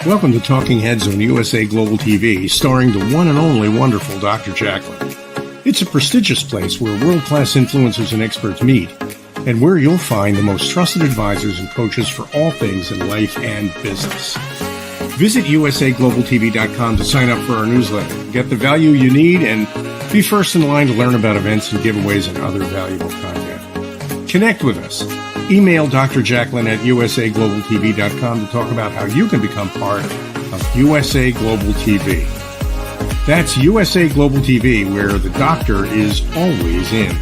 Welcome to Talking Heads on USA Global TV, starring the one and only wonderful Dr. Jacalyn. It's a prestigious place where world-class influencers and experts meet, and where you'll find the most trusted advisors and coaches for all things in life and business. Visit usaglobaltv.com to sign up for our newsletter, get the value you need, and be first in line to learn about events and giveaways and other valuable content. Connect with us. Email Dr. Jacalyn at usaglobaltv.com to talk about how you can become part of USA Global TV. That's USA Global TV, where the doctor is always in.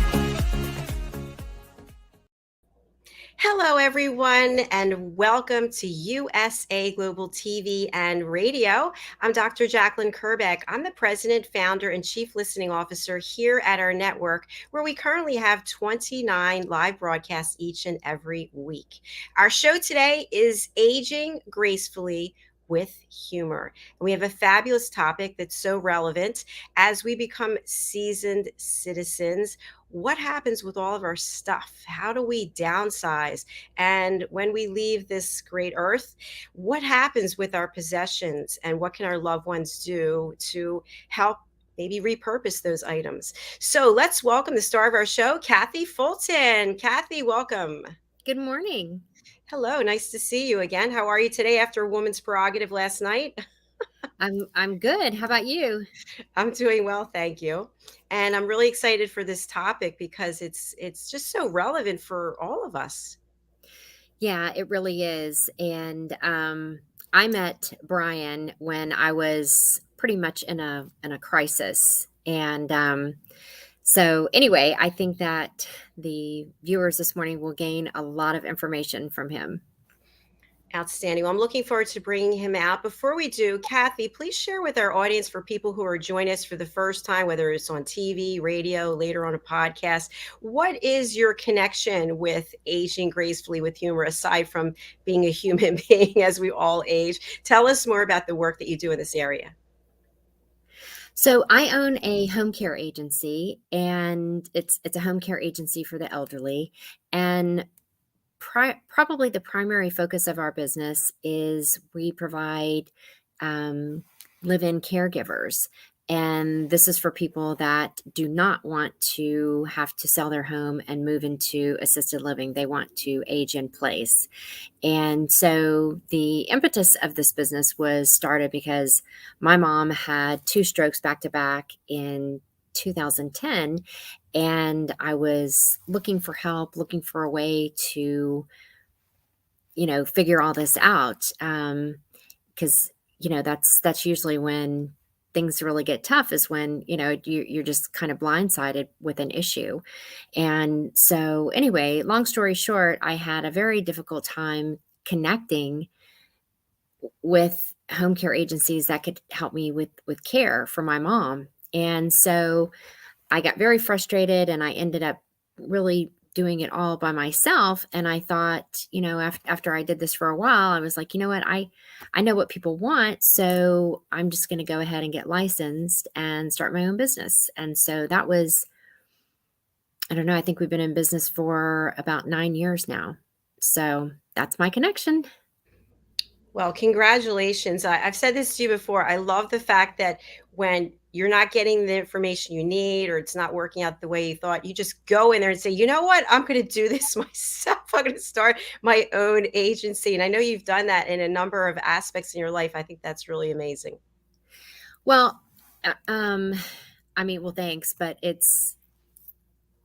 Hello, everyone, and welcome to USA Global TV and Radio. I'm Dr. Jacalyn Kerbeck. I'm the president, founder, and chief listening officer here at our network, where we currently have 29 live broadcasts each and every week. Our show today is Aging Gracefully with Humor. And we have a fabulous topic that's so relevant as we become seasoned citizens. What happens with all of our stuff? How do we downsize? And when we leave this great earth, what happens with our possessions? And what can our loved ones do to help maybe repurpose those items? So let's welcome the star of our show, CATHY Fulton. CATHY, welcome. Good morning. Hello, nice to see you again. How are you today after Woman's Prerogative last night? I'm good. How about you? I'm doing well, thank you. And I'm really excited for this topic because it's just so relevant for all of us. Yeah, it really is. And I met Bryan when I was pretty much in a crisis. And so anyway, I think that the viewers this morning will gain a lot of information from him. Outstanding. Well, I'm looking forward to bringing him out. Before we do, CATHY, please share with our audience, for people who are joining us for the first time, whether it's on TV, radio, later on a podcast, what is your connection with Aging Gracefully with Humor, aside from being a human being as we all age? Tell us more about the work that you do in this area. So I own a home care agency, and it's a home care agency for the elderly. And probably the primary focus of our business is we provide live-in caregivers. And this is for people that do not want to have to sell their home and move into assisted living. They want to age in place. And so the impetus of this business was started because my mom had 2 strokes back to back in 2010. And I was looking for help, looking for a way to, figure all this out. Because, that's usually when things really get tough, is when, you're just kind of blindsided with an issue. And so anyway, long story short, I had a very difficult time connecting with home care agencies that could help me with care for my mom. And so I got very frustrated, and I ended up really doing it all by myself. And I thought, after I did this for a while, I was like, you know what, I know what people want. So I'm just going to go ahead and get licensed and start my own business. And so that was, I don't know, I think we've been in business for about 9 years now. So that's my connection. Well, congratulations. I've said this to you before. I love the fact that when you're not getting the information you need, or it's not working out the way you thought, you just go in there and say, you know what, I'm going to do this myself. I'm going to start my own agency. And I know you've done that in a number of aspects in your life. I think that's really amazing. Well, well, thanks, but it's,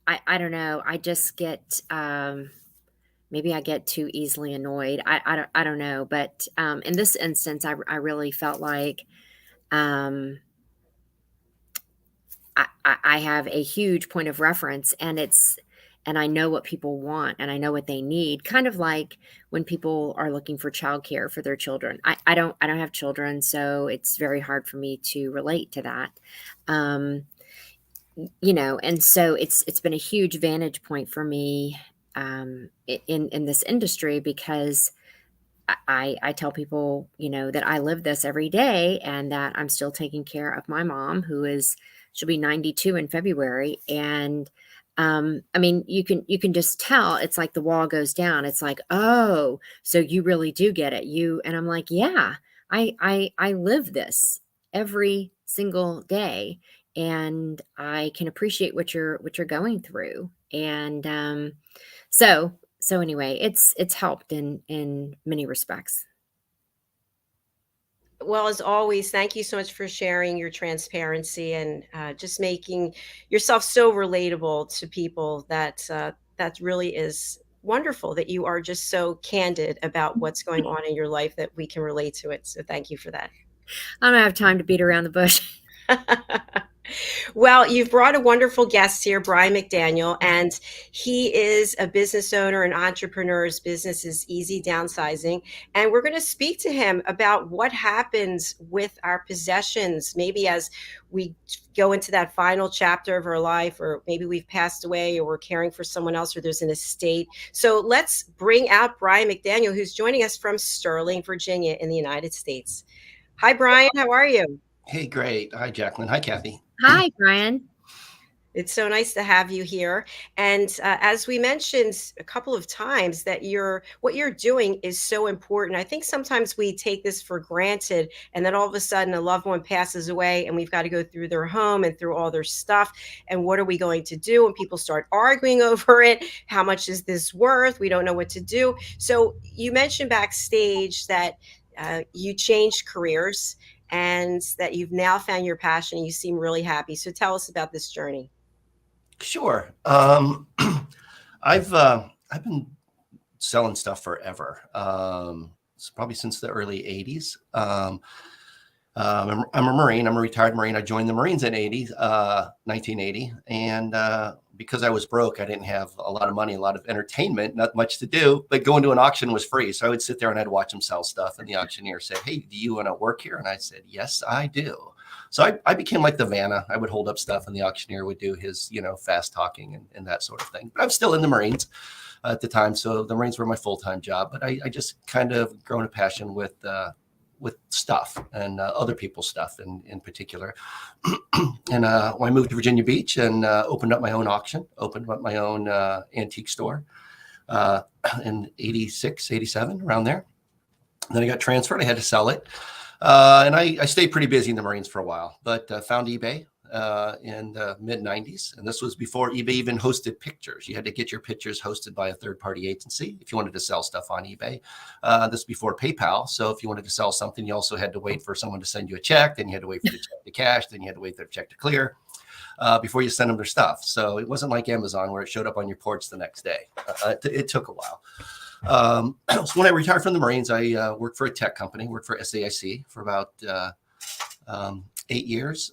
I don't know. I just get, maybe I get too easily annoyed. I don't know. But in this instance, I really felt like I have a huge point of reference, and I know what people want, and I know what they need. Kind of like when people are looking for childcare for their children. I don't have children, so it's very hard for me to relate to that. And so it's been a huge vantage point for me in this industry, because I tell people, that I live this every day, and that I'm still taking care of my mom, she'll be 92 in February. And you can just tell, it's like the wall goes down. It's like, oh, so you really do get it. And I'm like, yeah, I live this every single day, and I can appreciate what you're going through. And so anyway, it's helped in many respects. Well, as always, thank you so much for sharing your transparency and just making yourself so relatable to people. That really is wonderful that you are just so candid about what's going on in your life that we can relate to it. So thank you for that. I don't have time to beat around the bush. Well, you've brought a wonderful guest here, Bryan McDaniel, and he is a business owner and entrepreneur. His business is Easy Downsizing. And we're going to speak to him about what happens with our possessions, maybe as we go into that final chapter of our life, or maybe we've passed away, or we're caring for someone else, or there's an estate. So let's bring out Bryan McDaniel, who's joining us from Sterling, Virginia, in the United States. Hi, Bryan. How are you? Hey, great. Hi, Jacalyn. Hi, Kathy. Hi, Bryan. It's so nice to have you here. And as we mentioned a couple of times, that what you're doing is so important. I think sometimes we take this for granted, and then all of a sudden a loved one passes away and we've got to go through their home and through all their stuff. And what are we going to do? And people start arguing over it. How much is this worth? We don't know what to do. So you mentioned backstage that you changed careers and that you've now found your passion, and you seem really happy. So tell us about this journey. Sure. I've been selling stuff forever. It's probably since the early 80s. I'm a Marine. I'm a retired Marine. I joined the Marines in 1980. And because I was broke, I didn't have a lot of money, a lot of entertainment, not much to do, but going to an auction was free. So I would sit there and I'd watch them sell stuff. And the auctioneer said, "Hey, do you want to work here?" And I said, "Yes, I do." So I became like the Vanna. I would hold up stuff and the auctioneer would do his, fast talking and that sort of thing. But I'm still in the Marines at the time. So the Marines were my full-time job, but I just kind of grown a passion with stuff and other people's stuff in particular. And when I moved to Virginia Beach and opened up my own auction, opened up my own antique store in 86, 87, around there. And then I got transferred. I had to sell it. And I stayed pretty busy in the Marines for a while, but found eBay in the mid 90s. And this was before eBay even hosted pictures. You had to get your pictures hosted by a third-party agency if you wanted to sell stuff on eBay. This before PayPal. So if you wanted to sell something, you also had to wait for someone to send you a check. Then you had to wait for the check to cash. Then you had to wait for the check to clear before you send them their stuff. So it wasn't like Amazon where it showed up on your porch the next day. It took a while. So when I retired from the Marines, I worked for a tech company, worked for SAIC for about 8 years,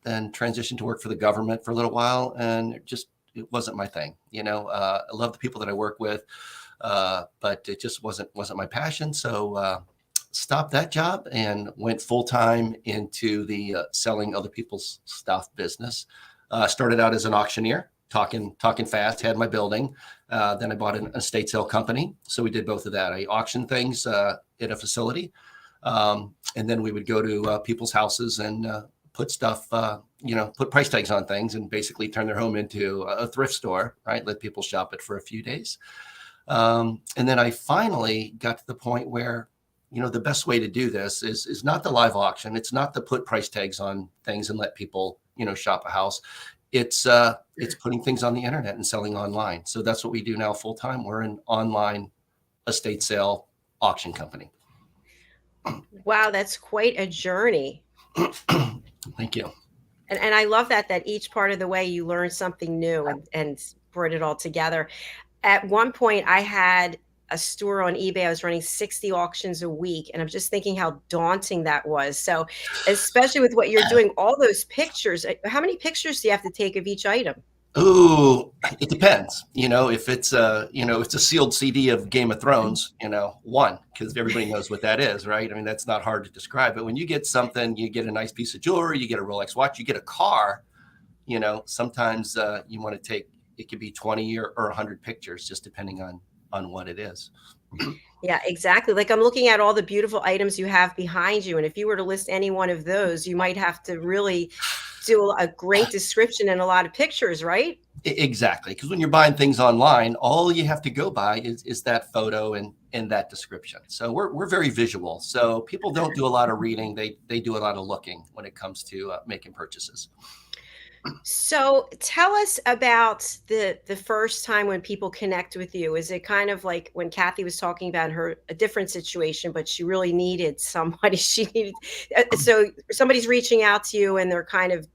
then transitioned to work for the government for a little while. And it wasn't my thing. I love the people that I work with, but it just wasn't my passion. So stopped that job and went full time into the selling other people's stuff business. Started out as an auctioneer. Talking fast, had my building. Then I bought an estate sale company. So we did both of that. I auctioned things at a facility. And then we would go to people's houses and put stuff, put price tags on things and basically turn their home into a thrift store, right? Let people shop it for a few days. And then I finally got to the point where, the best way to do this is not the live auction. It's not to put price tags on things and let people, shop a house. It's putting things on the internet and selling online. So that's what we do now full time. We're an online estate sale auction company. Wow, that's quite a journey. Thank you. And I love that each part of the way you learn something new and brought it all together. At one point, I had a store on eBay. I was running 60 auctions a week. And I'm just thinking how daunting that was. So especially with what you're doing, all those pictures, how many pictures do you have to take of each item? Oh, it depends. If it's it's a sealed CD of Game of Thrones, one, because everybody knows what that is, right? I mean, that's not hard to describe. But when you get something, you get a nice piece of jewelry, you get a Rolex watch, you get a car, sometimes you want to take, it could be 20 or 100 pictures, just depending on what it is. Yeah, exactly. Like I'm looking at all the beautiful items you have behind you. And if you were to list any one of those, you might have to really do a great description and a lot of pictures, right? Exactly. Because when you're buying things online, all you have to go by is that photo and in that description. So we're very visual. So people don't do a lot of reading. They do a lot of looking when it comes to making purchases. So tell us about the first time when people connect with you. Is it kind of like when Kathy was talking about a different situation, but she really needed somebody? She needed so somebody's reaching out to you and they're kind of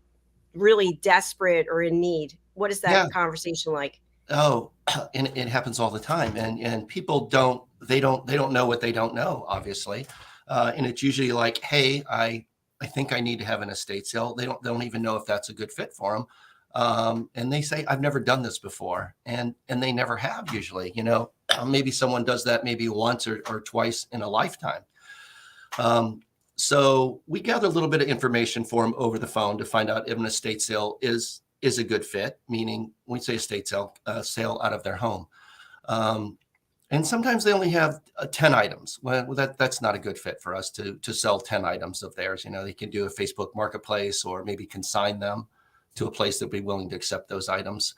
really desperate or in need. What is that Yeah. conversation like? Oh, and it happens all the time. And people don't know what they don't know, obviously. And it's usually like, hey, I think I need to have an estate sale. They don't even know if that's a good fit for them. And they say, I've never done this before. And they never have usually, maybe someone does that maybe once or twice in a lifetime. So we gather a little bit of information for them over the phone to find out if an estate sale is a good fit, meaning when we say estate sale, sale out of their home. And sometimes they only have 10 items. Well, that's not a good fit for us to sell 10 items of theirs. They can do a Facebook marketplace or maybe consign them to a place that would be willing to accept those items,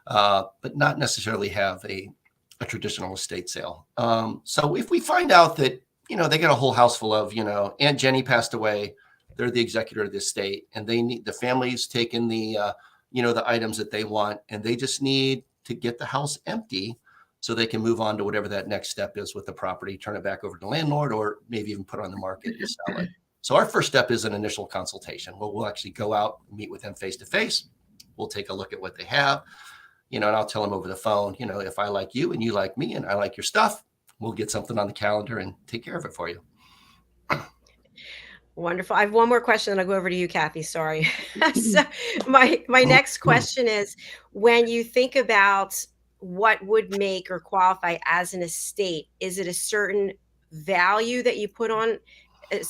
but not necessarily have a traditional estate sale. So if we find out that, they got a whole house full of, Aunt Jenny passed away, they're the executor of the estate, and the family's taken the items that they want, and they just need to get the house empty so they can move on to whatever that next step is with the property, turn it back over to the landlord, or maybe even put it on the market and sell it. So our first step is an initial consultation. We'll actually go out and meet with them face to face. We'll take a look at what they have, and I'll tell them over the phone, if I like you and you like me and I like your stuff, we'll get something on the calendar and take care of it for you. Wonderful. I have one more question, and I'll go over to you, Kathy. Sorry. So my next question is, when you think about what would make or qualify as an estate, is it a certain value that you put on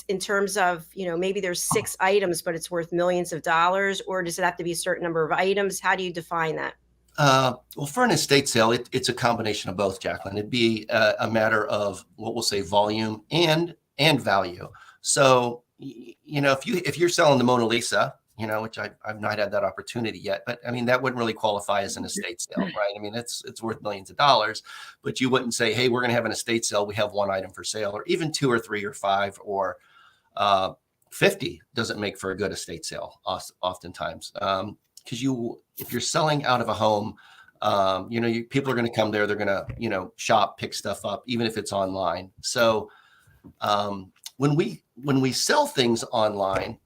in terms of, maybe there's 6 items, but it's worth millions of dollars, or does it have to be a certain number of items? How do you define that? Well, for an estate sale, it's a combination of both, Jacalyn. It'd be a matter of what we'll say volume and value. So, if you're selling the Mona Lisa, which I've not had that opportunity yet, but I mean, that wouldn't really qualify as an estate sale, right? I mean, it's worth millions of dollars, but you wouldn't say, hey, we're going to have an estate sale. We have 1 item for sale, or even 2 or 3 or 5 or 50 doesn't make for a good estate sale oftentimes. Because if you're selling out of a home, people are going to come there. They're going to, shop, pick stuff up, even if it's online. So when we sell things online,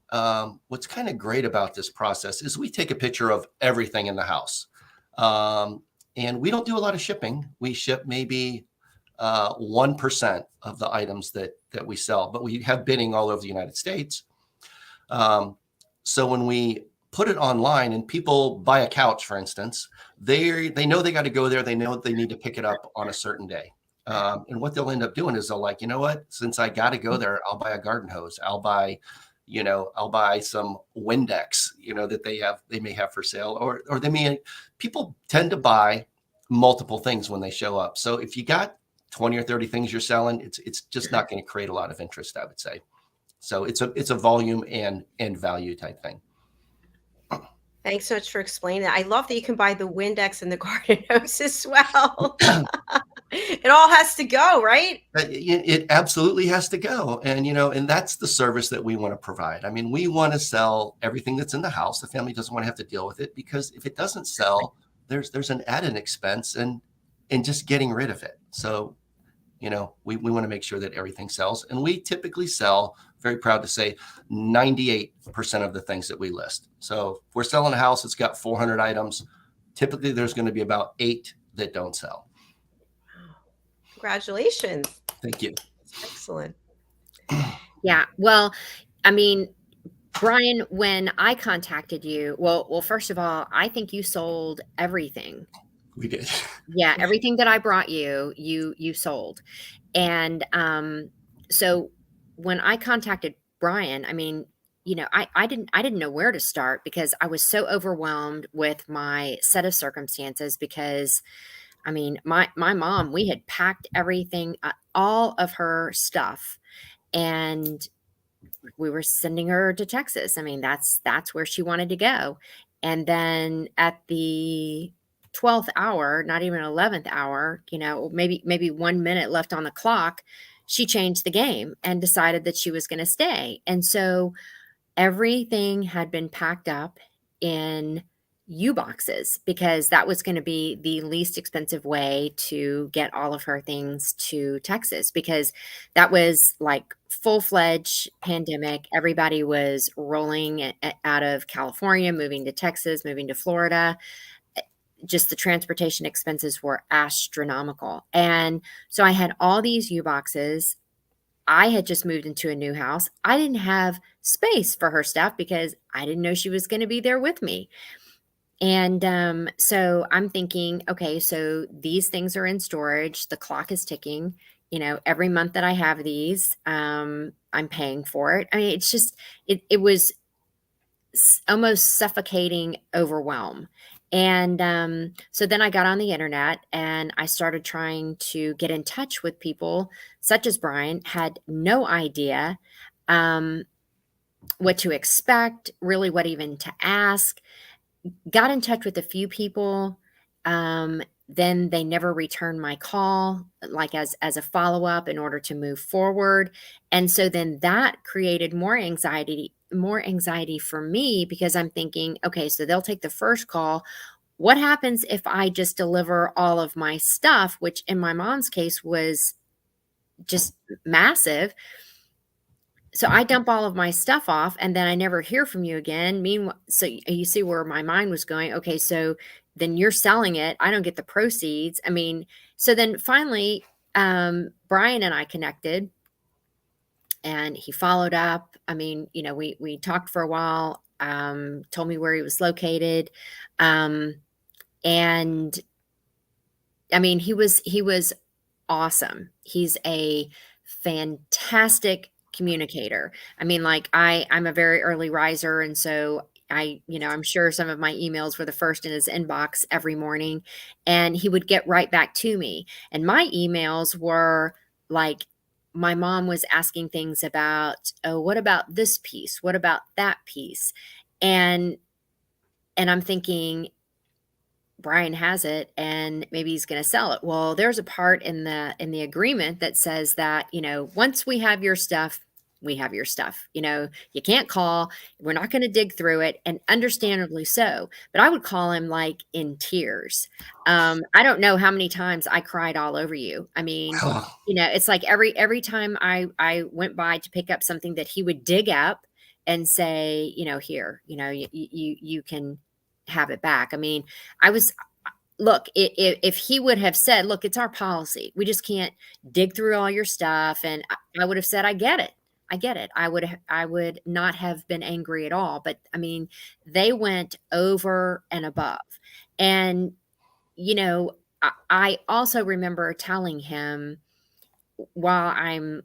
what's kind of great about this process is we take a picture of everything in the house. And we don't do a lot of shipping. We ship maybe 1% of the items that we sell, but we have bidding all over the United States. So when we put it online and people buy a couch, for instance, they know they got to go there. They know they need to pick it up on a certain day. And what they'll end up doing is they'll like, you know what, since I got to go there, I'll buy a garden hose. I'll buy some Windex, that they may have for sale, or people tend to buy multiple things when they show up. So if you got 20 or 30 things you're selling, it's just not going to create a lot of interest, I would say. So it's a volume and value type thing. Thanks so much for explaining that. I love that you can buy the Windex and the garden hose as well. It all has to go, right? It absolutely has to go. And that's the service that we want to provide. I mean, we want to sell everything that's in the house. The family doesn't want to have to deal with it, because if it doesn't sell, there's an added expense in just getting rid of it. So, we want to make sure that everything sells. And we typically sell, very proud to say, 98% of the things that we list. So if we're selling a house that's got 400 items, typically there's going to be about 8 that don't sell. Congratulations. Thank you. Excellent. Yeah. Well, I mean, Bryan, when I contacted you, well, first of all, I think you sold everything. We did. Yeah, everything that I brought you sold. And so when I contacted Bryan, I mean, I didn't know where to start, because I was so overwhelmed with my set of circumstances, because I mean, my mom, we had packed everything, all of her stuff, and we were sending her to Texas. I mean, that's where she wanted to go. And then at the 12th hour, not even 11th hour, maybe 1 minute left on the clock, she changed the game and decided that she was going to stay. And so everything had been packed up in U boxes because that was going to be the least expensive way to get all of her things to Texas, because that was like full-fledged pandemic. Everybody was rolling out of California, moving to Texas, moving to Florida. Just the transportation expenses were astronomical. And so I had all these U boxes. I had just moved into a new house. I didn't have space for her stuff because I didn't know she was going to be there with me. And so I'm thinking, okay, so these things are in storage. The clock is ticking. Every month that I have these, I'm paying for it. I mean, it's just, it was almost suffocating overwhelm. And so then I got on the internet and I started trying to get in touch with people such as Bryan. Had no idea what to expect, really what even to ask. Got in touch with a few people. Then they never returned my call, like as a follow-up in order to move forward. And so then that created more anxiety for me, because I'm thinking, okay, so they'll take the first call. What happens if I just deliver all of my stuff, which in my mom's case was just massive? So I dump all of my stuff off and then I never hear from you again. Meanwhile, so you see where my mind was going. Okay, so then you're selling it. I don't get the proceeds. I mean, so then finally, Bryan and I connected and he followed up. I mean, we talked for a while, told me where he was located. And I mean, he was awesome. He's a fantastic communicator. I mean, like I'm a very early riser. And so I'm sure some of my emails were the first in his inbox every morning, and he would get right back to me. And my emails were like, my mom was asking things about, oh, what about this piece? What about that piece? And I'm thinking, Bryan has it and maybe he's going to sell it. Well, there's a part in the agreement that says that, once we have your stuff, we have your stuff. You can't call. We're not going to dig through it, and understandably so. But I would call him like in tears. I don't know how many times I cried all over you. I mean, it's like every time I went by to pick up something that he would dig up and say, here, you can have it back. I mean, look, if he would have said, look, it's our policy, we just can't dig through all your stuff. And I would have said, I get it. I would not have been angry at all. But I mean, they went over and above. And, I also remember telling him while I'm,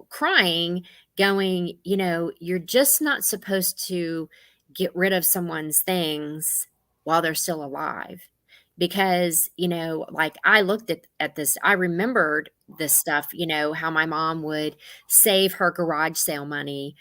crying, going, you're just not supposed to get rid of someone's things while they're still alive. Because, like I looked at this, I remembered this stuff, how my mom would save her garage sale money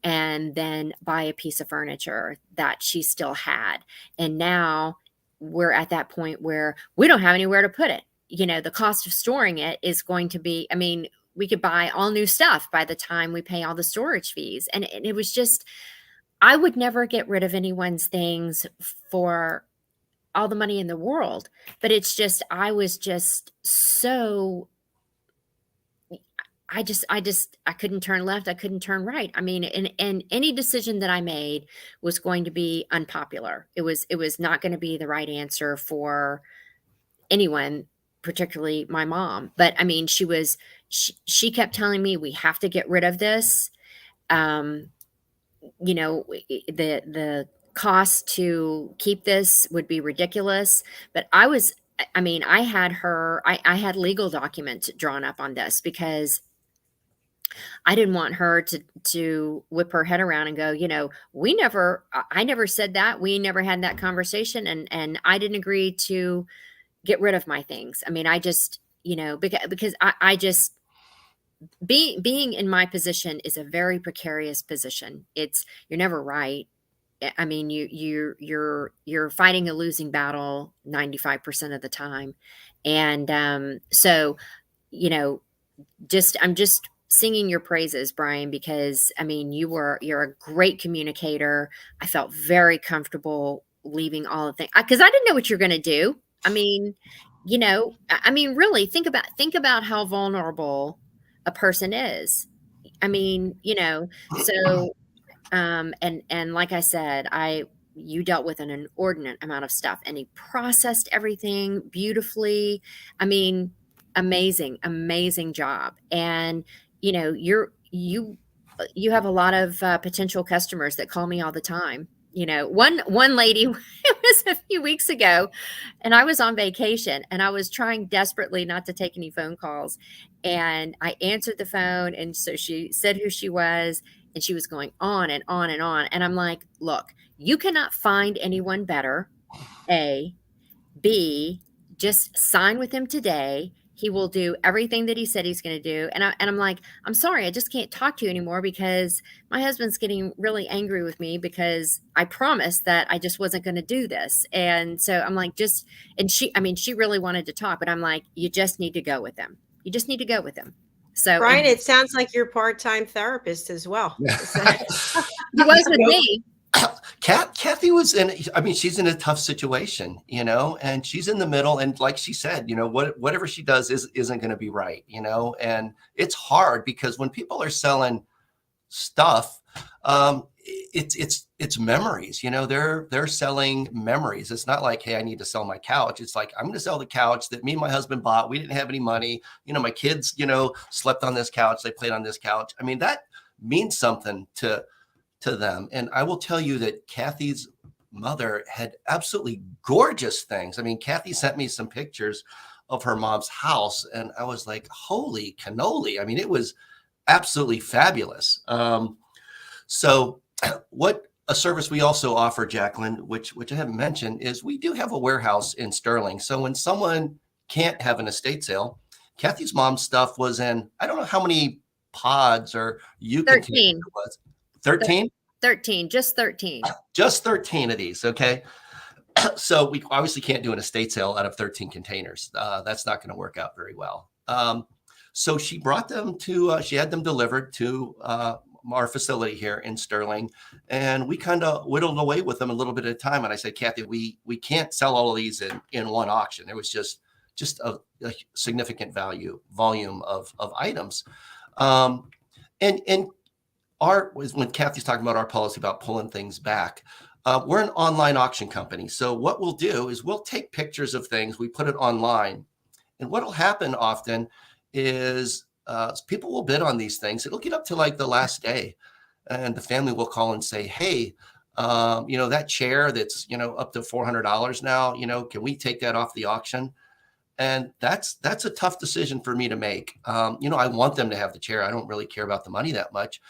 and then buy a piece of furniture that she still had. And now we're at that point where we don't have anywhere to put it. The cost of storing it is going to be, I mean, we could buy all new stuff by the time we pay all the storage fees. And it was just, I would never get rid of anyone's things for all the money in the world. But it's just, I was just so, I couldn't turn left. I couldn't turn right. I mean, and any decision that I made was going to be unpopular. It was not going to be the right answer for anyone, particularly my mom. But I mean, she kept telling me, we have to get rid of this. The cost to keep this would be ridiculous. But I had legal documents drawn up on this because I didn't want her to whip her head around and go, I never said that. We never had that conversation. And I didn't agree to get rid of my things. I mean, I just, because I just, being in my position is a very precarious position. You're never right. I mean, you're fighting a losing battle 95% of the time. And so, you know, I'm just singing your praises, Bryan, because I mean, you're a great communicator. I felt very comfortable leaving all of things because I didn't know what you're going to do. I mean, I mean, really think about how vulnerable a person is. I mean, so and like I said, you dealt with an inordinate amount of stuff, and he processed everything beautifully. I mean, amazing job. And you have a lot of potential customers that call me all the time. One lady, it was a few weeks ago, and I was on vacation, and I was trying desperately not to take any phone calls, and I answered the phone, and so she said who she was, and she was going on and on and on. And I'm like, look, you cannot find anyone better. A, B, just sign with him today. He will do everything that he said he's going to do. And I'm like, I'm sorry, I just can't talk to you anymore because my husband's getting really angry with me because I promised that I just wasn't going to do this. And so I'm like, she really wanted to talk, but I'm like, you just need to go with him. You just need to go with him. So Bryan, it sounds like you're part-time therapist as well. He was with me. Cathy was she's in a tough situation, and she's in the middle. And like she said, whatever she does isn't going to be right, and it's hard because when people are selling stuff, it's memories, they're selling memories. It's not like, hey, I need to sell my couch. It's like, I'm going to sell the couch that me and my husband bought. We didn't have any money. My kids, slept on this couch. They played on this couch. I mean, that means something to them. And I will tell you that Cathy's mother had absolutely gorgeous things. I mean, Cathy sent me some pictures of her mom's house, and I was like, holy cannoli. I mean, it was absolutely fabulous. So what a service we also offer, Jacalyn, which I haven't mentioned, is we do have a warehouse in Sterling. So when someone can't have an estate sale, Cathy's mom's stuff was in, I don't know how many pods or you 13. It was. 13? 13, just 13. Just 13 of these, okay? So we obviously can't do an estate sale out of 13 containers. That's not going to work out very well. So she brought them she had them delivered to our facility here in Sterling, and we kind of whittled away with them a little bit at a time. And I said, Cathy, we can't sell all of these in one auction. There was just a significant volume of items. And when Cathy's talking about our policy about pulling things back, we're an online auction company. So what we'll do is we'll take pictures of things, we put it online, and what will happen often is people will bid on these things. It'll get up to like the last day, and the family will call and say, hey, that chair that's, up to $400 now, can we take that off the auction? And that's a tough decision for me to make. I want them to have the chair. I don't really care about the money that much.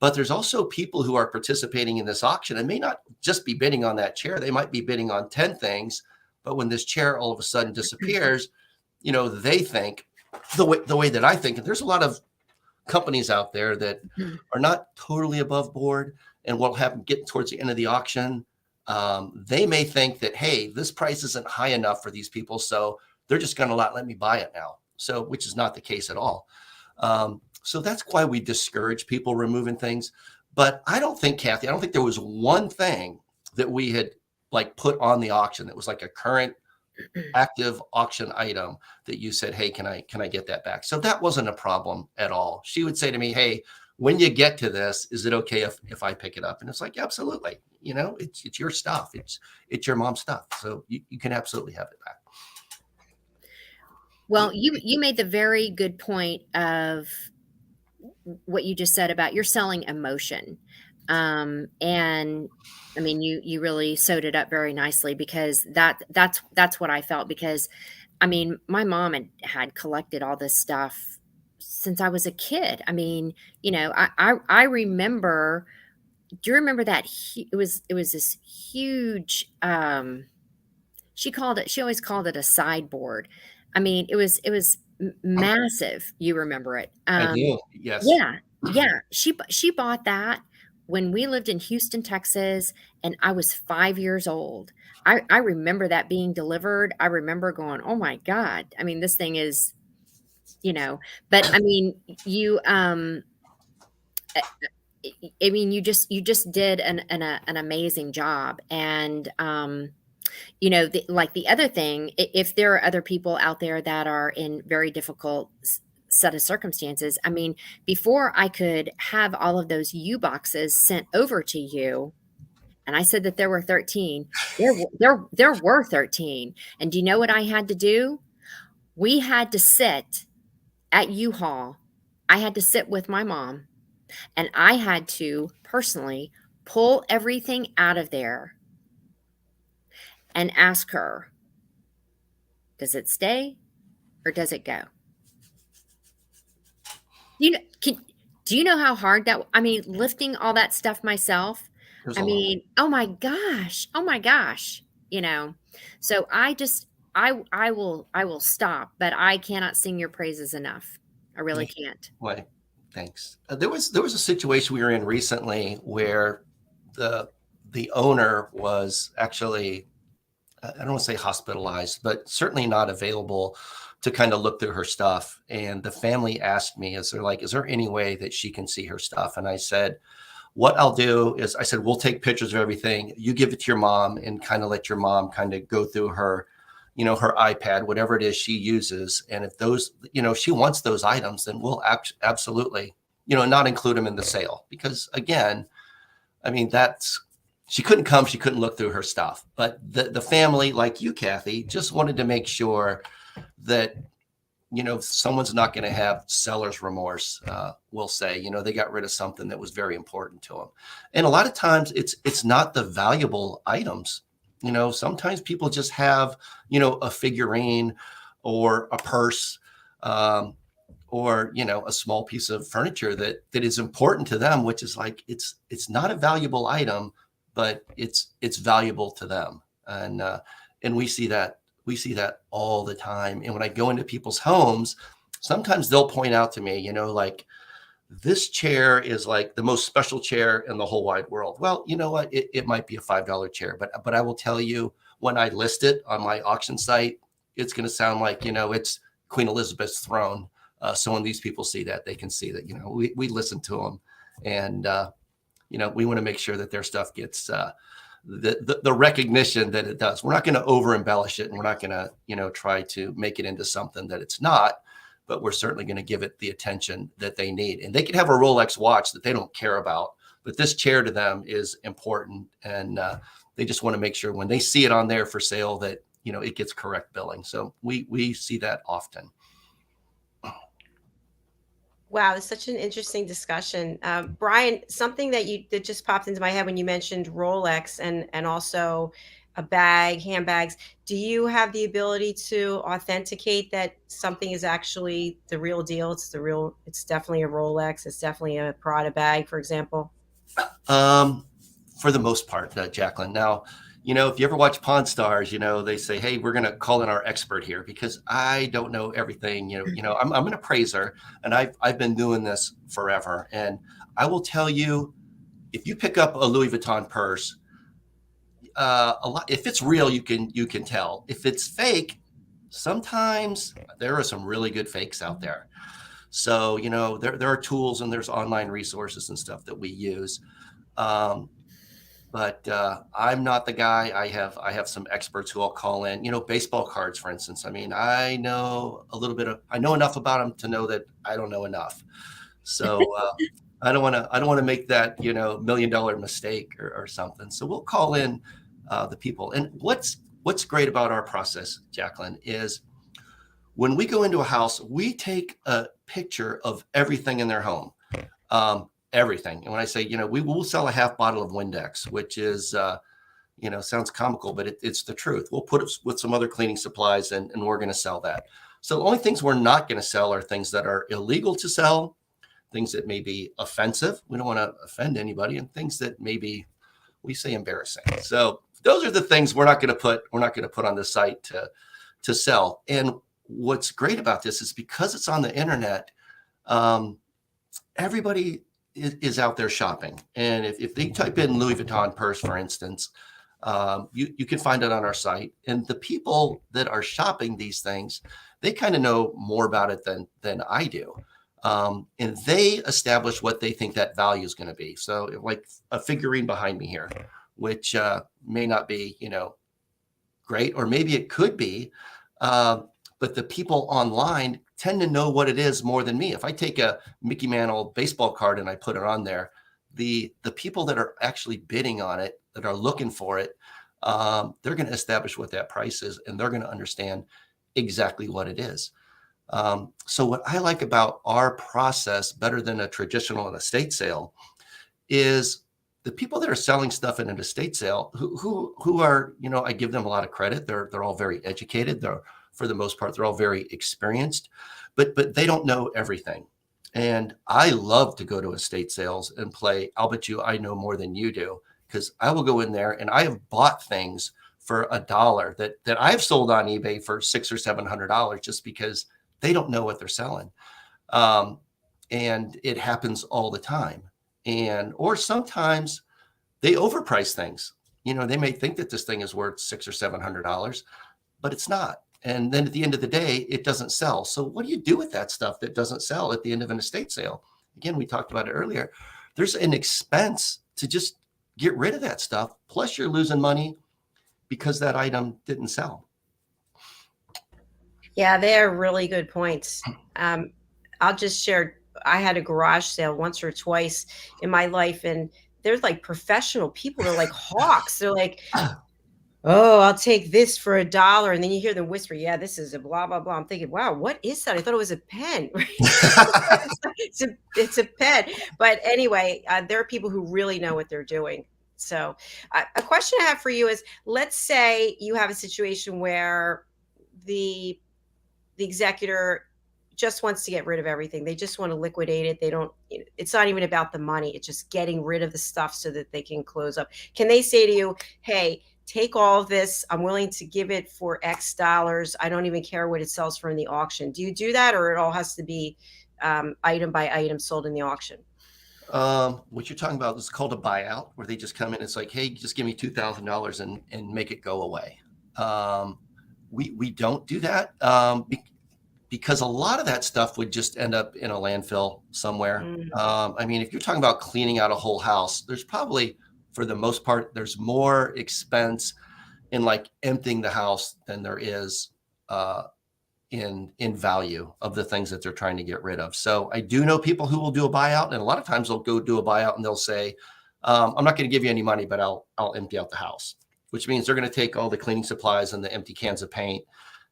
But there's also people who are participating in this auction and may not just be bidding on that chair. They might be bidding on 10 things. But when this chair all of a sudden disappears, they think the way that I think. And there's a lot of companies out there that are not totally above board. And what'll happen getting towards the end of the auction, they may think that, hey, this price isn't high enough for these people, so they're just going to not let me buy it now. So, which is not the case at all. So that's why we discourage people removing things. But I don't think, Cathy, there was one thing that we had like put on the auction that was like a current active auction item that you said, hey, can I get that back? So that wasn't a problem at all. She would say to me, hey, when you get to this, is it okay if I pick it up? And it's like, absolutely. It's your stuff. It's your mom's stuff. So you can absolutely have it back. Well, you made the very good point of what you just said about you're selling emotion. And I mean, you really sewed it up very nicely, because that's what I felt, because I mean, my mom had collected all this stuff since I was a kid. I mean, I remember, do you remember that it was this huge, she always called it a sideboard. I mean, it was massive. You remember it? I do. Yes. Yeah. She bought that when we lived in Houston, Texas, and I was 5 years old, I remember that being delivered. I remember going, oh my God. I mean, this thing is, but I mean, I I mean, you just did an amazing job. And, like the other thing, if there are other people out there that are in very difficult set of circumstances, I mean, before I could have all of those U boxes sent over to you, and I said that there were 13, there were 13. And do you know what I had to do? We had to sit at U-Haul. I had to sit with my mom, and I had to personally pull everything out of there and ask her, does it stay or does it go? You know, do you know how hard that, I mean, lifting all that stuff myself, There's I a lot. mean, oh my gosh, so I will stop, but I cannot sing your praises enough. I really can't. Why? Thanks. There was a situation we were in recently where the owner was actually, I don't want to say hospitalized, but certainly not available to kind of look through her stuff. And the family asked me, is there any way that she can see her stuff? And I said, what I'll do is, I said, we'll take pictures of everything. You give it to your mom and kind of let your mom kind of go through her, her iPad, whatever it is she uses. And if those, she wants those items, then we'll absolutely, not include them in the sale. Because again, I mean, she couldn't come, she couldn't look through her stuff. But the family, like you, Kathy, just wanted to make sure that, someone's not going to have seller's remorse, we'll say, they got rid of something that was very important to them. And a lot of times it's not the valuable items. Sometimes people just have, a figurine or a purse, or, a small piece of furniture that is important to them, which is like, it's not a valuable item, but it's valuable to them. And we see that all the time. And when I go into people's homes, sometimes they'll point out to me, like, this chair is like the most special chair in the whole wide world. Well, you know what? It might be a $5 chair, but I will tell you, when I list it on my auction site, it's going to sound like, it's Queen Elizabeth's throne. So when these people see that, they can see that, we listen to them, and, we want to make sure that their stuff gets, the recognition that it does. We're not going to over embellish it, and we're not going to, try to make it into something that it's not, but we're certainly going to give it the attention that they need. And they can have a Rolex watch that they don't care about, but this chair to them is important. And they just want to make sure when they see it on there for sale that, it gets correct billing. So we see that often. Wow, it's such an interesting discussion. Bryan, something that just popped into my head when you mentioned Rolex and also handbags. Do you have the ability to authenticate that something is actually the real deal? It's definitely a Rolex. It's definitely a Prada bag, for example. For the most part, Jacalyn. Now, if you ever watch Pawn Stars, they say, hey, we're going to call in our expert here, because I don't know everything. I'm an appraiser, and I've been doing this forever. And I will tell you, if you pick up a Louis Vuitton purse, a lot, if it's real, you can tell. If it's fake, sometimes there are some really good fakes out there. So, there are tools and there's online resources and stuff that we use. But I'm not the guy. I have some experts who I'll call in, baseball cards, for instance. I mean, I know enough about them to know that I don't know enough. So I don't want to make that, $1 million mistake or something. So we'll call in the people. And what's great about our process, Jacalyn, is when we go into a house, we take a picture of everything in their home. Everything. And when I say, we will sell a half bottle of Windex, which is, sounds comical, but it's the truth. We'll put it with some other cleaning supplies and we're going to sell that. So the only things we're not going to sell are things that are illegal to sell, things that may be offensive. We don't want to offend anybody, and things that maybe we say embarrassing. So those are the things we're not going to put on the site to sell. And what's great about this is because it's on the internet, everybody is out there shopping. And if they type in Louis Vuitton purse, for instance, you can find it on our site. And the people that are shopping these things, they kind of know more about it than I do. And they establish what they think that value is going to be. So like a figurine behind me here, which may not be, great, or maybe it could be, but the people online tend to know what it is more than me. If I take a Mickey Mantle baseball card and I put it on there, the people that are actually bidding on it, that are looking for it, they're going to establish what that price is, and they're going to understand exactly what it is. So what I like about our process better than a traditional estate sale is the people that are selling stuff in an estate sale who are, I give them a lot of credit. They're all very educated. For the most part, they're all very experienced, but they don't know everything. And I love to go to estate sales and play, I'll bet you I know more than you do, because I will go in there and I have bought things for $1 that I've sold on eBay for $600 or $700 just because they don't know what they're selling. And it happens all the time. Or sometimes they overprice things. They may think that this thing is worth $600 or $700, but it's not. And then at the end of the day, it doesn't sell. So what do you do with that stuff that doesn't sell at the end of an estate sale? Again, we talked about it earlier. There's an expense to just get rid of that stuff. Plus you're losing money because that item didn't sell. Yeah, they're really good points. I'll just share, I had a garage sale once or twice in my life, and there's like professional people. They're like hawks. They're like, oh, I'll take this for $1. And then you hear them whisper, yeah, this is a blah, blah, blah. I'm thinking, wow, what is that? I thought it was a pen. It's a pen. But anyway, there are people who really know what they're doing. So a question I have for you is, let's say you have a situation where the executor just wants to get rid of everything. They just want to liquidate it. It's not even about the money. It's just getting rid of the stuff so that they can close up. Can they say to you, hey, take all of this. I'm willing to give it for X dollars. I don't even care what it sells for in the auction. Do you do that, or it all has to be item by item sold in the auction? What you're talking about is called a buyout, where they just come in. It's like, hey, just give me $2,000 and make it go away. We don't do that because a lot of that stuff would just end up in a landfill somewhere. I mean, if you're talking about cleaning out a whole house, there's probably, for the most part, there's more expense in like emptying the house than there is in value of the things that they're trying to get rid of. So I do know people who will do a buyout, and a lot of times they'll go do a buyout and they'll say, I'm not going to give you any money, but I'll empty out the house, which means they're going to take all the cleaning supplies and the empty cans of paint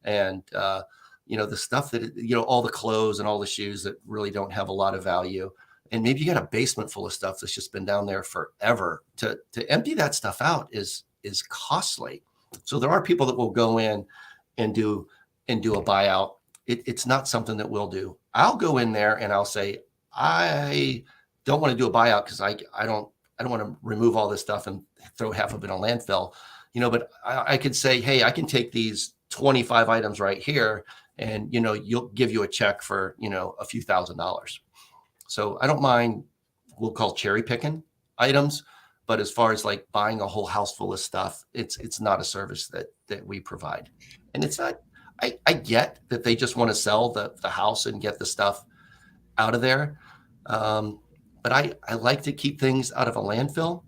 and, the stuff that, all the clothes and all the shoes that really don't have a lot of value. And maybe you got a basement full of stuff that's just been down there forever. To empty that stuff out is costly. So there are people that will go in and do a buyout. It's not something that we'll do. I'll go in there and I'll say, I don't want to do a buyout because I don't want to remove all this stuff and throw half of it in a landfill, but I could say, hey, I can take these 25 items right here and, you'll give you a check for, a few $1,000s. So I don't mind, we'll call cherry picking items, but as far as like buying a whole house full of stuff, it's not a service that we provide. And it's not, I get that they just want to sell the house and get the stuff out of there. But I like to keep things out of a landfill.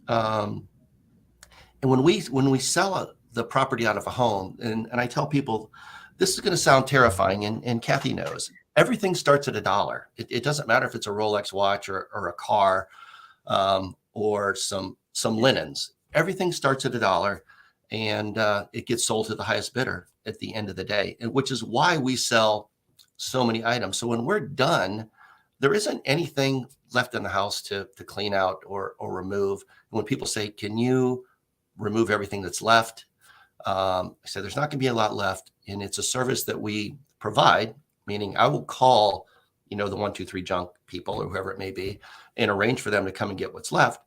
And when we sell the property out of a home, and I tell people, this is going to sound terrifying, and Kathy knows, everything starts at $1. It doesn't matter if it's a Rolex watch or a car or some linens. Everything starts at $1, and it gets sold to the highest bidder at the end of the day, and which is why we sell so many items. So when we're done, there isn't anything left in the house to clean out or remove. And when people say, can you remove everything that's left? I said, there's not going to be a lot left. And it's a service that we provide, meaning I will call, the 123 junk people or whoever it may be and arrange for them to come and get what's left.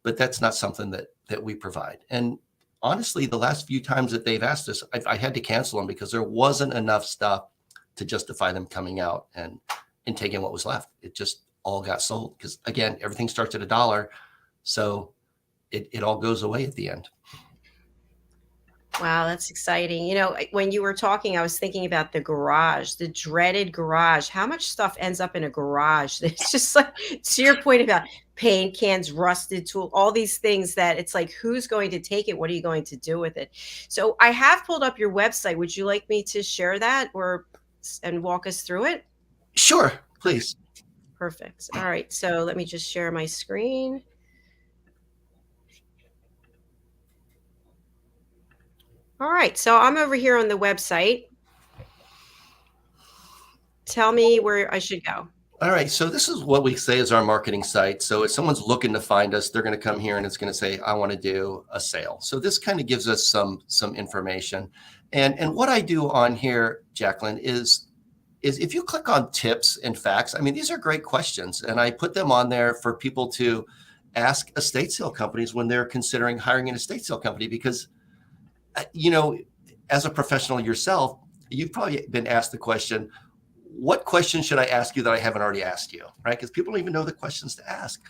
But that's not something that we provide. And honestly, the last few times that they've asked us, I had to cancel them because there wasn't enough stuff to justify them coming out and taking what was left. It just all got sold. Because again, everything starts at $1. So it all goes away at the end. Wow, that's exciting. You know, when you were talking, I was thinking about the garage, the dreaded garage. How much stuff ends up in a garage? It's just like, to your point about paint cans, rusted tool, all these things that it's like, who's going to take it? What are you going to do with it? So I have pulled up your website. Would you like me to share that and walk us through it? Sure, please. Perfect. All right. So let me just share my screen. All right, so I'm over here on the website. Tell me where I should go. All right, so this is what we say is our marketing site. So if someone's looking to find us, they're going to come here and it's going to say, I want to do a sale. So this kind of gives us some information. And what I do on here, Jacalyn, is if you click on tips and facts, I mean, these are great questions. And I put them on there for people to ask estate sale companies when they're considering hiring an estate sale company, because you know, as a professional yourself, you've probably been asked the question, what question should I ask you that I haven't already asked you, right? Because people don't even know the questions to ask.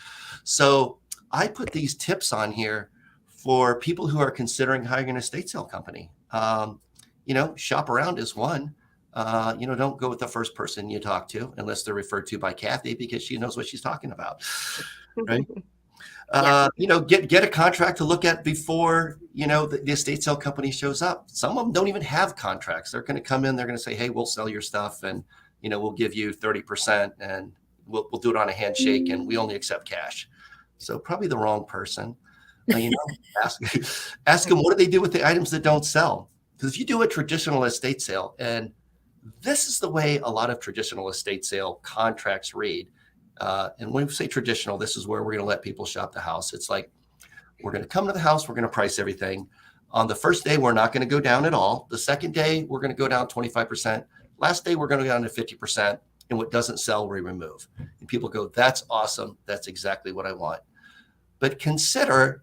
So I put these tips on here for people who are considering hiring an estate sale company. You know, shop around is one. You know, don't go with the first person you talk to unless they're referred to by Kathy, because she knows what she's talking about, right? You know, get a contract to look at before, you know, the estate sale company shows up. Some of them don't even have contracts. They're going to come in, they're going to say, hey, we'll sell your stuff and, you know, we'll give you 30% and we'll do it on a handshake and we only accept cash. So probably the wrong person. You know, ask them, what do they do with the items that don't sell? Because if you do a traditional estate sale, and this is the way a lot of traditional estate sale contracts read. And when we say traditional, this is where we're going to let people shop the house. It's like, we're going to come to the house, we're going to price everything. On the first day, we're not going to go down at all. The second day, we're going to go down 25%. Last day, we're going to go down to 50%. And what doesn't sell, we remove. And people go, that's awesome. That's exactly what I want. But consider,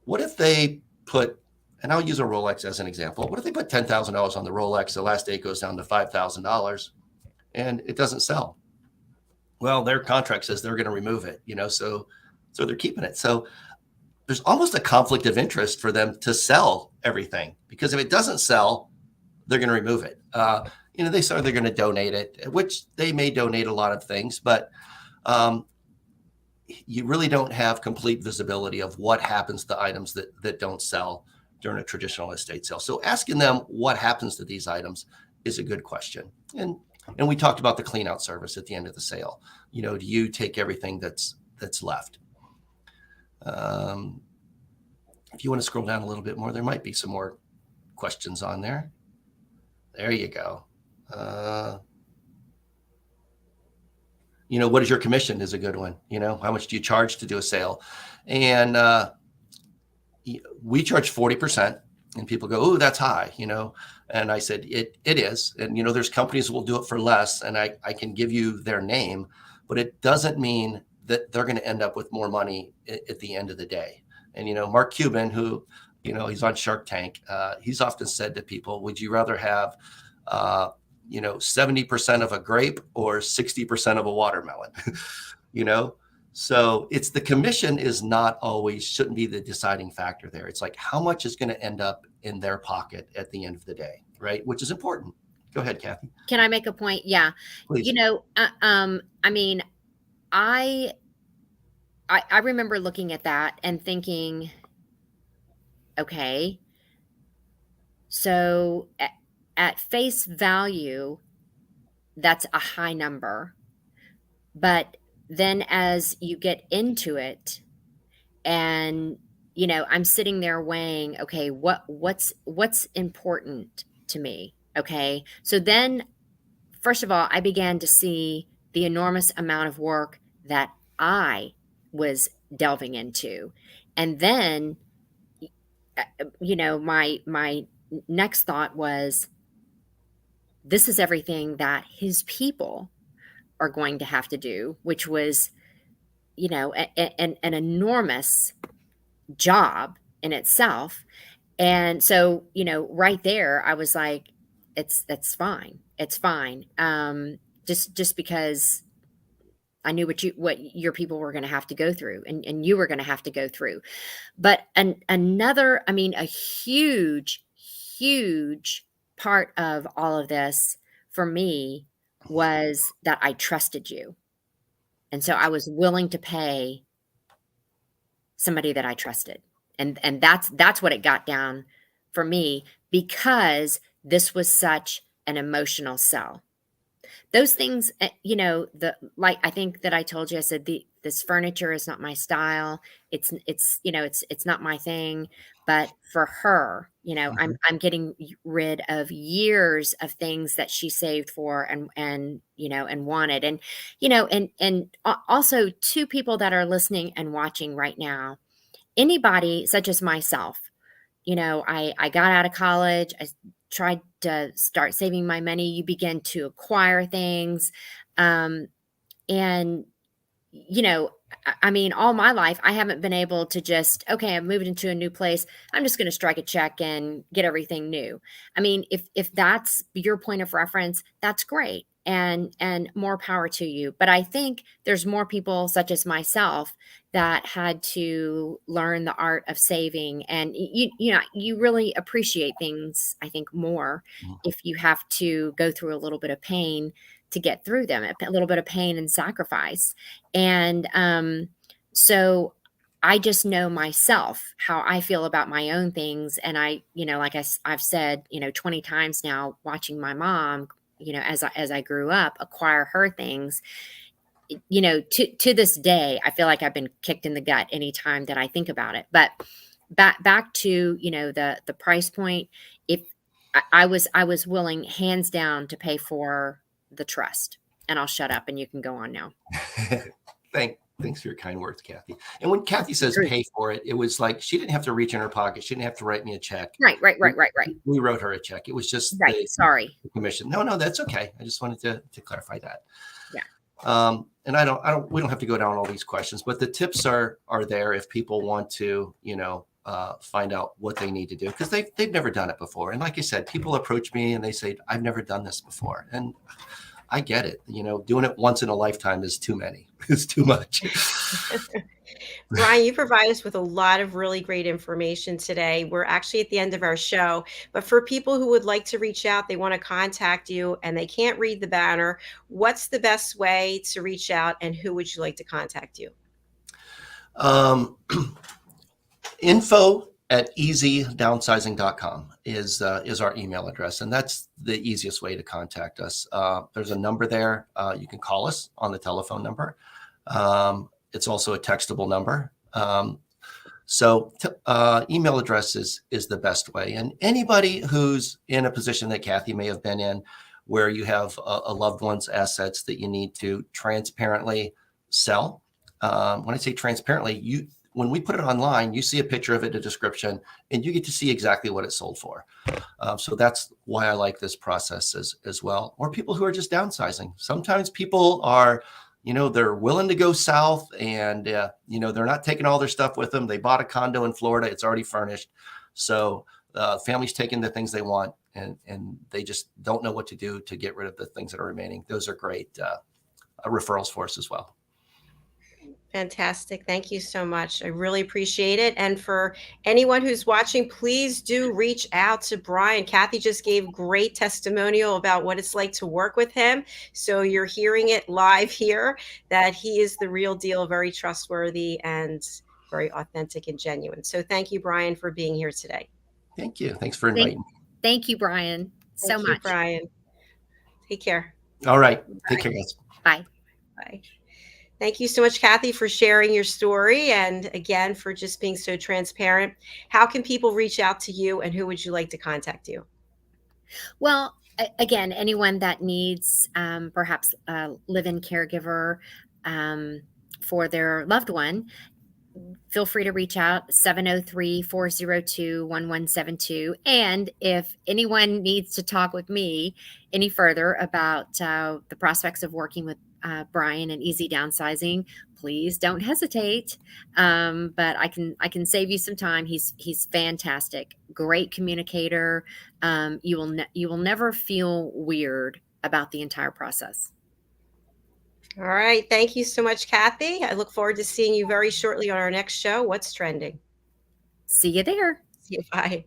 what if they put, and I'll use a Rolex as an example. What if they put $10,000 on the Rolex? The last day it goes down to $5,000 and it doesn't sell. Well, their contract says they're going to remove it, you know, so they're keeping it. So there's almost a conflict of interest for them to sell everything, because if it doesn't sell, they're going to remove it. You know, they say they're going to donate it, which they may donate a lot of things, but you really don't have complete visibility of what happens to items that don't sell during a traditional estate sale. So asking them what happens to these items is a good question. And we talked about the clean out service at the end of the sale. You know, do you take everything that's left? If you want to scroll down a little bit more, there might be some more questions on there. There you go. You know, what is your commission is a good one. You know, how much do you charge to do a sale? And we charge 40%, and people go, oh, that's high, you know? And I said, it is. And, you know, there's companies that will do it for less, and I can give you their name, but it doesn't mean that they're going to end up with more money at the end of the day. And, you know, Mark Cuban, who, you know, he's on Shark Tank, he's often said to people, would you rather have, you know, 70% of a grape or 60% of a watermelon? You know? So it's the commission is not always, shouldn't be the deciding factor there. It's like, how much is going to end up in their pocket at the end of the day, right? Which is important. Go ahead, Kathy. Can I make a point? Yeah. Please. You know, I mean, I remember looking at that and thinking, okay, so at face value, that's a high number. But then as you get into it, and, you know, I'm sitting there weighing, okay, what's important to me? Okay. So then, first of all, I began to see the enormous amount of work that I was delving into. And then, you know, my next thought was, this is everything that his people are going to have to do, which was, you know, an enormous job in itself. And so, you know, right there, I was like, it's fine. It's fine. Just because I knew what your people were going to have to go through, and you were going to have to go through. But another, I mean, a huge, huge part of all of this for me was that I trusted you. And so I was willing to pay somebody that I trusted. And that's what it got down for me, because this was such an emotional sell. Those things, like I think that I told you, I said this furniture is not my style. It's not my thing. But for her, I'm getting rid of years of things that she saved for and wanted. And also, to people that are listening and watching right now, anybody such as myself, I got out of college. I tried to start saving my money. You begin to acquire things. And, I mean, all my life, I haven't been able to just, okay, I'm moving into a new place, I'm just going to strike a check and get everything new. I mean, if that's your point of reference, that's great. And more power to you. But I think there's more people such as myself that had to learn the art of saving. And you really appreciate things, I think, more if you have to go through a little bit of pain to get through them, a little bit of pain and sacrifice. And so I just know myself how I feel about my own things. And like I've said, 20 times now, watching my mom, as I grew up, acquire her things, to this day, I feel like I've been kicked in the gut anytime that I think about it. But back to, the price point, if I was willing, hands down, to pay for the trust. And I'll shut up and you can go on now. Thanks for your kind words, Kathy. And when Kathy says pay for it, it was like she didn't have to reach in her pocket. She didn't have to write me a check. Right. We wrote her a check. It was just Sorry. the commission. No, that's okay. I just wanted to clarify that. Yeah. And we don't have to go down all these questions, but the tips are there if people want to, find out what they need to do, because they've never done it before. And like I said, people approach me and they say, I've never done this before. And I get it. Doing it once in a lifetime is too many. It's too much. Bryan, you provide us with a lot of really great information today. We're actually at the end of our show, but for people who would like to reach out, they want to contact you and they can't read the banner, what's the best way to reach out, and who would you like to contact you? Info@easydownsizing.com is our email address, and that's the easiest way to contact us. There's a number there. You can call us on the telephone number. It's also a textable number. So email address is the best way. And anybody who's in a position that Kathy may have been in, where you have a loved one's assets that you need to transparently sell. When I say transparently, when we put it online, you see a picture of it, a description, and you get to see exactly what it sold for. So that's why I like this process as well. Or people who are just downsizing. Sometimes people are, they're willing to go south, and, they're not taking all their stuff with them. They bought a condo in Florida. It's already furnished. So family's taking the things they want, and they just don't know what to do to get rid of the things that are remaining. Those are great referrals for us as well. Fantastic. Thank you so much. I really appreciate it. And for anyone who's watching, please do reach out to Bryan. Kathy just gave great testimonial about what it's like to work with him. So you're hearing it live here, that he is the real deal, very trustworthy and very authentic and genuine. So thank you, Bryan, for being here today. Thank you. Thanks for inviting me. Thank you, Bryan, so much. Bryan. Take care. All right. Take care, guys. Bye. Bye. Thank you so much, Kathy, for sharing your story, and again, for just being so transparent. How can people reach out to you, and who would you like to contact you? Well, again, anyone that needs perhaps a live-in caregiver for their loved one, feel free to reach out, 703-402-1172. And if anyone needs to talk with me any further about the prospects of working with Bryan and Easy Downsizing, please don't hesitate. But I can save you some time. He's fantastic, great communicator. You will never feel weird about the entire process. All right. Thank you so much, Kathy. I look forward to seeing you very shortly on our next show, What's Trending. See you there. See you. Bye.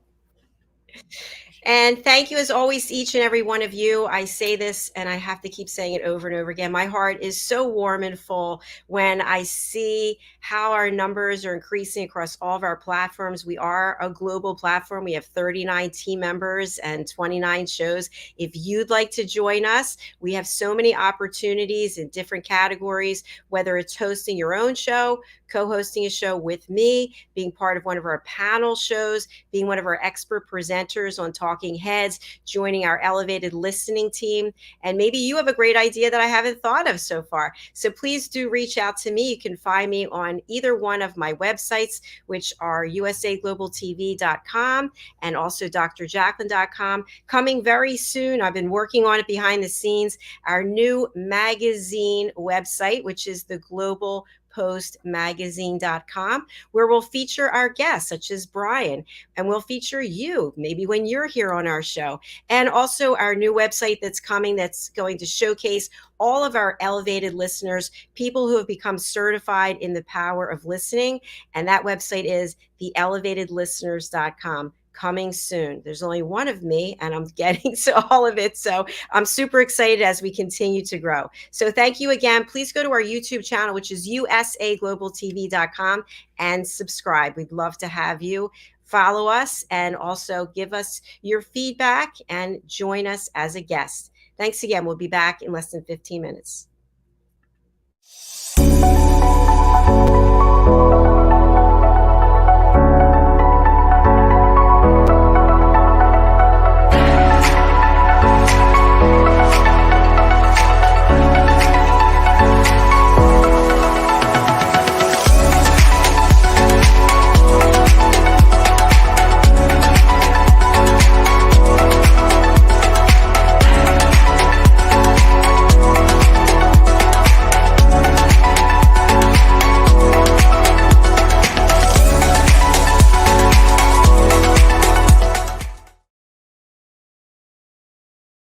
And thank you, as always, to each and every one of you. I say this and I have to keep saying it over and over again. My heart is so warm and full when I see how our numbers are increasing across all of our platforms. We are a global platform. We have 39 team members and 29 shows. If you'd like to join us, we have so many opportunities in different categories, whether it's hosting your own show, co-hosting a show with me, being part of one of our panel shows, being one of our expert presenters on Talking Heads, joining our elevated listening team. And maybe you have a great idea that I haven't thought of so far. So please do reach out to me. You can find me on either one of my websites, which are usaglobaltv.com and also drjacalyn.com. Coming very soon, I've been working on it behind the scenes, our new magazine website, which is the Global postmagazine.com, where we'll feature our guests such as Bryan, and we'll feature you maybe when you're here on our show. And also our new website that's coming, that's going to showcase all of our elevated listeners, people who have become certified in the power of listening. And that website is theelevatedlisteners.com. Coming soon. There's only one of me and I'm getting to all of it. So I'm super excited as we continue to grow. So thank you again. Please go to our YouTube channel, which is usaglobaltv.com, and subscribe. We'd love to have you. Follow us and also give us your feedback and join us as a guest. Thanks again. We'll be back in less than 15 minutes.